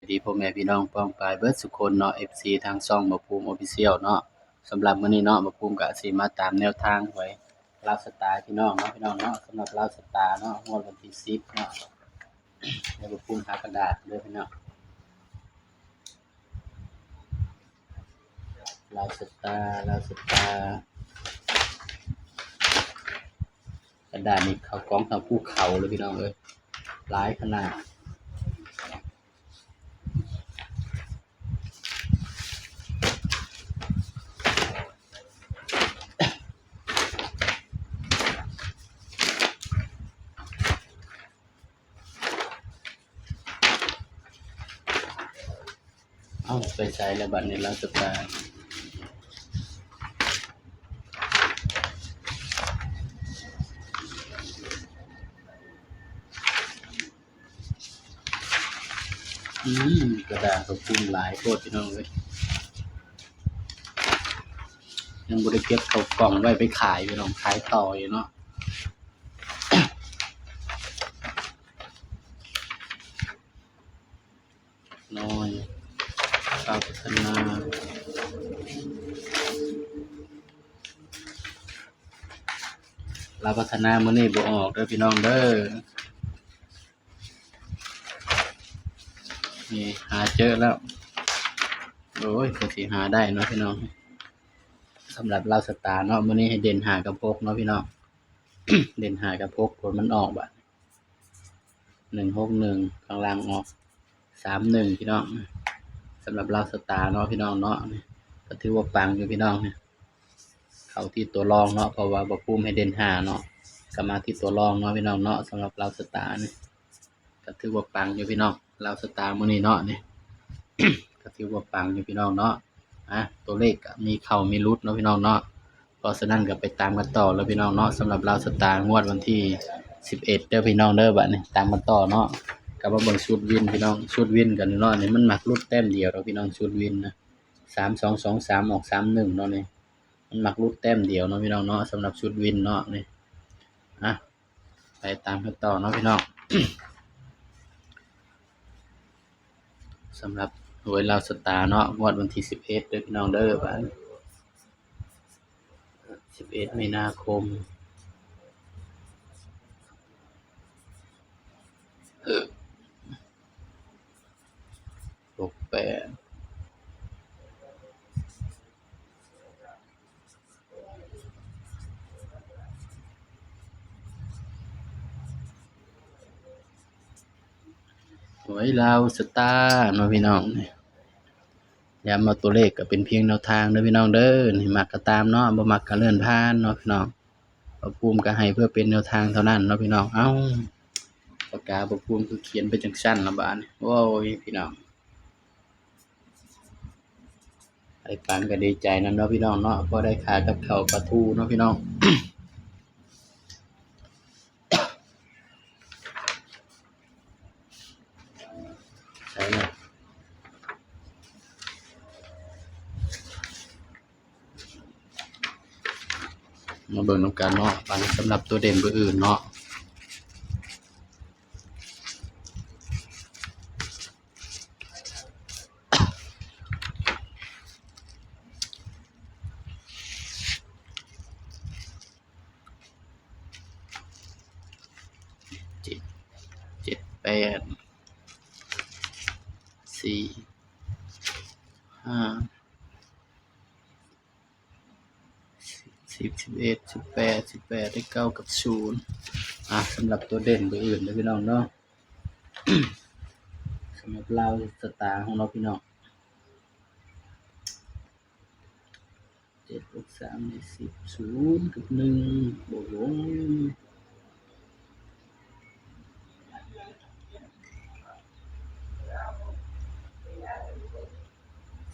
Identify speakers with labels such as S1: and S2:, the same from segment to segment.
S1: ดีพ่อแม่พี่น้องป้องปรายเบิดสุคนเนาะ FC ทางช่องบ่ภูมิ Official เนาะสำหรับมื้อนี้เนาะบ่ภูมิก็สิมาตามแนวทางหวยลาวสตาร์พี่น้องเนาะสำหรับลาวสตาร์เนาะงวดวันที่10เนาะเดี๋ยวบ่ภูมิหากระดาษเด้อพี่น้องลาวสตาร์กระดาษนี่เข้ากองเท่าภูเขาเลยพี่น้องเอ้ยหลายขนาดเอ้าไปไสแล้วบัดนี้ลาวสตาร์กระดาษบ่ภูมิหลายโพดพี่น้องเอ้ยยังบ่ได้เก็บเข้ากล่องไว้ไปขายพี่น้องขายต่ออยู่เนาะน้อยก้าวพัฒนาลาวพัฒนามื้อนี้บ่ออกเด้อพี่น้องเด้อนี่หาเจอแล้วโอ้ยก็สิหาได้เนาะพี่น้องสำหรับลาวสตาร์เนาะมื้อนี้ให้เด่น5กับ6เนาะพี่น้อง เด่น5กับ6ผลมันออกบัด161ข้างล่างออก31พี่น้องสำหรับลาวสตาร์เนาะพี่น้องเนาะก็ถือว่าปังอยู่พี่น้องเข้าที่ตัวรองเนาะเพราะว่าบ่ภูมิให้เด่น5เนาะก็มาที่ตัวรองเนาะพี่น้องเนาะสำหรับลาวสตาร์นี่ก็ถือว่าปังอยู่พี่น้องลาวสตาร์มื้อนี้เนาะนี่ ก็ถือว่าปังอยู่พี่น้องเนาะตัวเลขก็มีเข้ามีหลุดเนาะพี่น้องเนาะเพราะฉะนั้นก็ไปตามกันต่อแล้วพี่น้องเนาะสำหรับลาวสตาร์งวดวันที่11เด้อพี่น้องเด้อบัดนี้ตามกันต่อเนาะก็มาเบิ่งชุดวินพี่น้องชุดวินกันเนาะนี่มันมักหลุดแต้มเดียวเนาะพี่น้องชุดวินนะ3223ออก31เนาะนี่มันมักหลุดแต้มเดียวเนาะพี่น้องเนาะสำหรับชุดวินเนาะนี่ไปตามกันต่อเนาะพี่น้อง สำหรับหวยลาวสตาร์เนาะงวดวันที่11เด้อพี่น้องเด้อบัด11มีนาคม68หวยลาวสตาร์เนาะพี่น้องนี่ย้ำว่าตัวเลขก็เป็นเพียงแนวทางเด้อพี่น้องเด้อนี่มักก็ตามเนาะบ่มักก็เลื่อนผ่านเนาะพี่น้องบ่ภูมิก็ให้เพื่อเป็นแนวทางเท่านั้นเนาะพี่น้องเอ้าปากกาบ่ภูมิคือเขียนไปจังซั่นล่ะบาดนี้โอ้ยพี่น้องไอ้ปันก็ดีใจนำเนาะพี่น้องเนาะพอได้ค่ากับข้าวปลาทูเนาะพี่น้อง ใช่แล้วมาเบิ่งนำกันเนาะปันสำหรับตัวเด่นเบอร์อื่นเนาะ7 7 8 4 5 10 11 18 18ได้9กับ0สำหรับตัวเด่นเบอร์อื่นเด้อพี่น้องเนาะ สำหรับลาวสตาร์ของเราพี่น้อง7บวก3ได้10 0กับ1บวกลง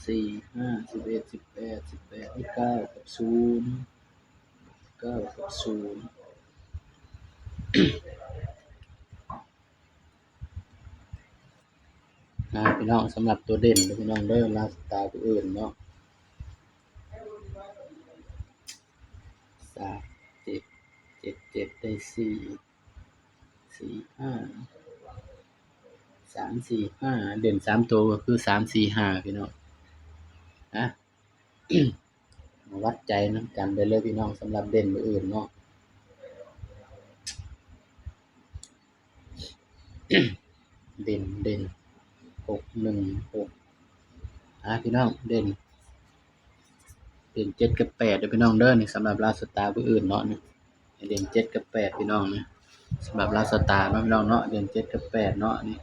S1: 4 5 11 18 18ได้9กับ0 9กับ0พี่น้องสำหรับตัวเด่นเด้อพี่น้องเด้อลาวสตาร์ตัวอื่นเนาะ3 7 7 7ได้4 4 5 3 4 5เด่น3ตัวก็คือ3 4 5พี่น้องนะ มาวัดใจนำกันได้เลยพี่น้องสำหรับเด่นมื้ออื่นเนาะ เด่น6 1 6พี่น้องเด่น7กับ8เด้อพี่น้องเด้อนี่สำหรับลาวสตาร์มื้ออื่นเนาะนี่ให้เด่น7กับ8พี่น้องนี่สำหรับลาวสตาร์เนาะพี่น้องเนาะเด่น7กับ8เนาะนี่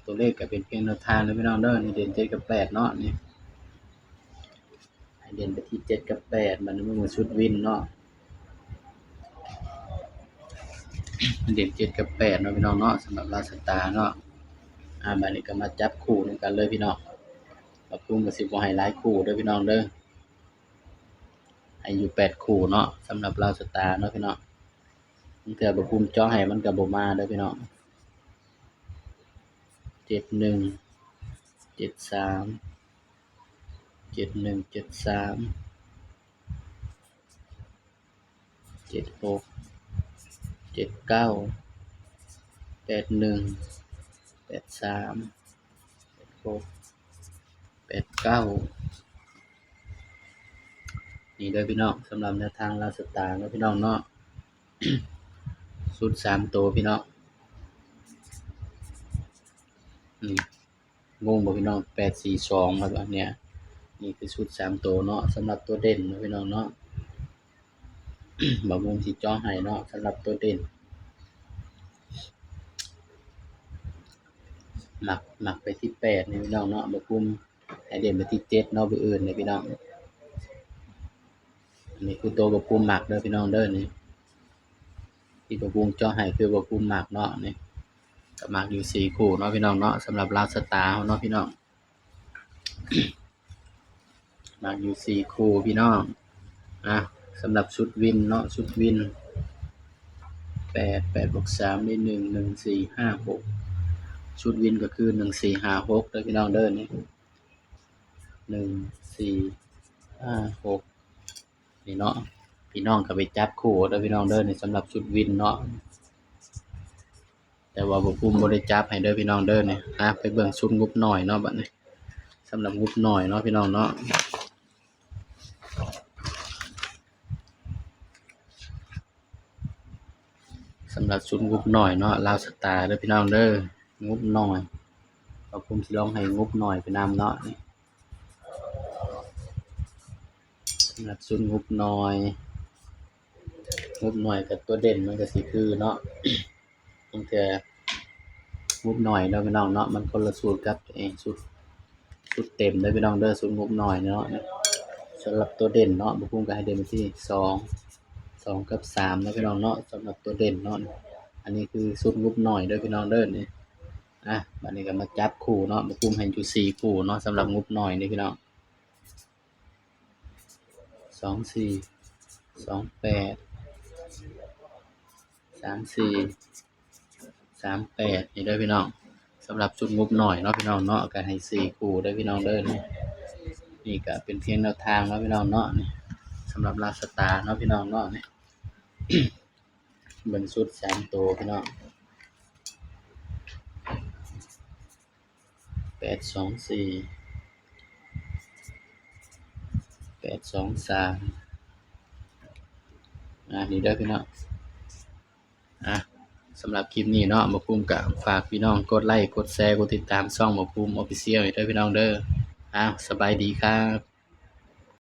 S1: ตัวเลขก็เป็นเพียงแนวทางเด้อพี่น้องเด้อนี่เด่น7กับ8เนาะนี่ให้เด่นไปที่7กับ8มันมือชุดวินเนาะ เด่น7กับ8เนาะพี่น้องเนาะสำหรับลาวสตาร์เนาะบัดนี้ก็มาจับคู่นำกันเลยพี่น้องปรับปรุงก็สิบ่ให้หลายคู่เด้อพี่น้องเด้อให้อยู่8คู่เนาะสำหรับลาวสตาร์เนาะพี่น้องบางเทื่อบ่ปรุงเจาะให้มันก็บ่มาเด้อพี่น้อง71 73 71 73 76 79 81 83 86 89นี่เด้อพี่น้องสำหรับแนวทางลาวสตาร์เนาะพี่น้องเนาะ ชุด3ตัวพี่น้องนี่งงบ่พี่น้อง842ครับอันเนี้ยนี่คือชุด3ตัวเนาะสำหรับตัวเด่นเนาะพี่น้องเนาะ บ่าวงสิเจาะให้เนาะสำหรับตัวเด่นหมักไปที่8นี่พี่น้องเนาะบ่กุมให้เด่นไปที่7เนาะมื้ออื่นนี่พี่น้องอันนี้คือตัวบ่กุมหมักเด้อพี่น้องเด้อนี่ที่บ่กุมเจาะให้คือบ่กุมหมักเนาะนี่ก็หมักอยู่4คู่เนาะพี่น้องเนาะสำหรับลาวสตาร์เฮาเนาะพี่น้อง หมักอยู่4คู่พี่น้องสำหรับชุดวินเนาะชุดวิน8 8บวก3ได้1 1 4 5 6ชุดวินก็คือ1 4 5 6เด้อพี่น้องเด้อนี่1 4 5 6นี่เนาะพี่น้องก็ไปจับคู่เด้อพี่น้องเด้อนี่สำหรับชุดวินเนาะแต่ว่าบ่กุมบ่ได้จับให้เด้อพี่น้องเด้อนี่ไปเบิ่งชุดงบน้อยเนาะบัดนี้สำหรับงบน้อยเนาะพี่น้องเนาะสำหรับชุดงบน้อยเนาะลาวสตาร์เด้อพี่น้องเด้องบน้อยก็ผมสิลองให้งบน้อยไปนำเนาะนี่สำหรับชุดงบน้อยกับตัวเด่นมันก็สิคือเนาะ บางเทื่องบน้อยเนาะพี่น้องเนาะมันคนละสูตรกับชุดเต็มเด้อพี่น้องเด้อชุดงบน้อยเนาะสำหรับตัวเด่นเนาะบ่คุ้มก็ให้เด่นไปที่2กับ3เนาะพี่น้องเนาะสำหรับตัวเด่นเนาะอันนี้คือชุดงบน้อยเด้อพี่น้องเด้อนี่บัดนี้ก็มาจับคู่เนาะบ่คุ้มให้อยู่4คู่เนาะสำหรับงบน้อยนี่พี่น้อง24 28 34 38นี่เด้อพี่น้องสำหรับชุดงบน้อยเนาะพี่น้องเนาะก็ให้4คู่เด้อพี่น้องเด้อนี่ก็เป็นเพียงแนวทางเนาะพี่น้องเนาะนี่สำหรับลาวสตาร์เนาะพี่น้องเนาะนี่ เบิ่งชุด3ตัวพี่น้อง824 823นี่เด้อพี่น้องสำหรับคลิปนี้เนาะบ่คุ้มก็ฝากพี่น้องกดไลค์กดแชร์กดติดตามช่องบ่คุ้ม Official ให้ด้วยพี่น้องเด้อสบายดีครับ